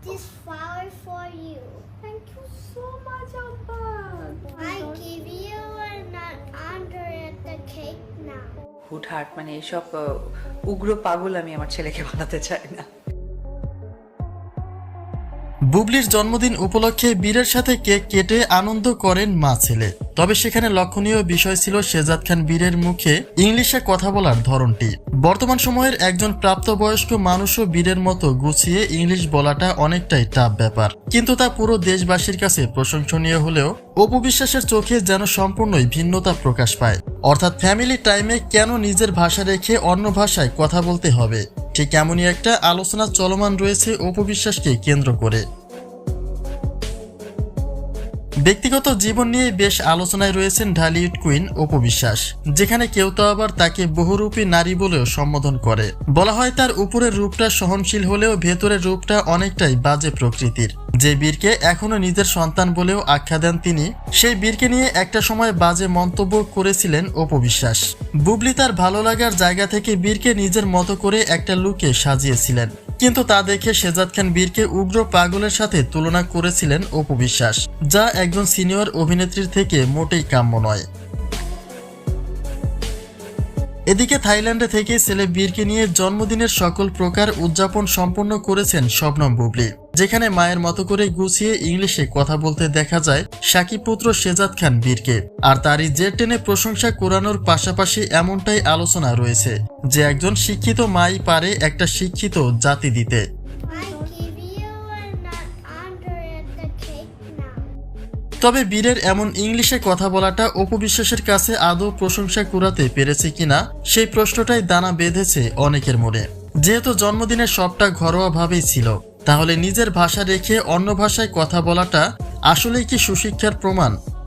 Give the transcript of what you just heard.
this flower for you. Thank you so much, Abba. I give you an under the cake now. হুটহাট মানে এসব উগ্র পাগল আমি আমার ছেলেকে বানাতে চাই না। বুবলির জন্মদিন উপলক্ষে বীরের সাথে কেক কেটে আনন্দ করেন মা ছেলে। তবে সেখানে লক্ষণীয় বিষয় ছিল শেহজাদ খান বীরের মুখে ইংলিশে কথা বলার ধরনটি। বর্তমান সময়ের একজন প্রাপ্তবয়স্ক মানুষও বীরের মতো গুছিয়ে ইংলিশ বলাটা অনেকটাই টাফ ব্যাপার, কিন্তু তা পুরো দেশবাসীর কাছে প্রশংসনীয় হলেও অপু বিশ্বাসের চোখে যেন সম্পূর্ণই ভিন্নতা প্রকাশ পায়। অর্থাৎ ফ্যামিলি টাইমে কেন নিজের ভাষা রেখে অন্য ভাষায় কথা বলতে হবে, ঠিক এমনই একটা আলোচনা চলমান রয়েছে অপু বিশ্বাসকে কেন্দ্র করে। ব্যক্তিগত জীবন নিয়ে বেশ আলোচনায় রয়েছেন ঢালিউড কুইন অপু বিশ্বাস, যেখানে কেউ তো আবার তাকে বহুরূপী নারী বলেও সম্বোধন করে। বলা হয় তার উপরের রূপটা সহনশীল হলেও ভেতরের রূপটা অনেকটাই বাজে প্রকৃতির। যে বীরকে এখনো নিজের সন্তান বলেও আখ্যা দেন তিনি, সেই বীরকে নিয়ে একটা সময় বাজে মন্তব্য করেছিলেন অপু বিশ্বাস। বুবলি তার ভালো লাগার জায়গা থেকে বীরকে নিজের মতো করে একটা লুকে সাজিয়েছিলেন, কিন্তু তা দেখে শেহজাদ খান বীরকে উগ্র পাগলের সাথে তুলনা করেছিলেন অপু বিশ্বাস, যা একজন সিনিয়র অভিনেত্রীর থেকে মোটেই কাম্য নয়। এদিকে থাইল্যান্ডে থেকে ছেলে বীরকে নিয়ে জন্মদিনের সকল প্রকার উদযাপন সম্পন্ন করেছেন শবনম বুবলি, যেখানে মায়ের মতো করে গুছিয়ে ইংলিশে কথা বলতে দেখা যায় শাকিব পুত্র শেহজাদ খান বীরকে। আর তারই জের টেনে প্রশংসা কুড়ানোর পাশাপাশি এমনটাই আলোচনা রয়েছে যে একজন শিক্ষিত মাই পারে একটা শিক্ষিত জাতি দিতে। I give you an under the cake now. তবে বীরের এমন ইংলিশে কথা বলাটা অপু বিশ্বাসের কাছে আদৌ প্রশংসা কুড়াতে পেরেছে কিনা, সেই প্রশ্নটাই দানা বেঁধেছে অনেকের মনে। যেহেতু জন্মদিনের সবটা ঘরোয়াভাবেই ছিল, তাহলে নিজের ভাষা রেখে অন্য ভাষায় কথা বলাটা আসলেই কি সুশিক্ষার প্রমাণ?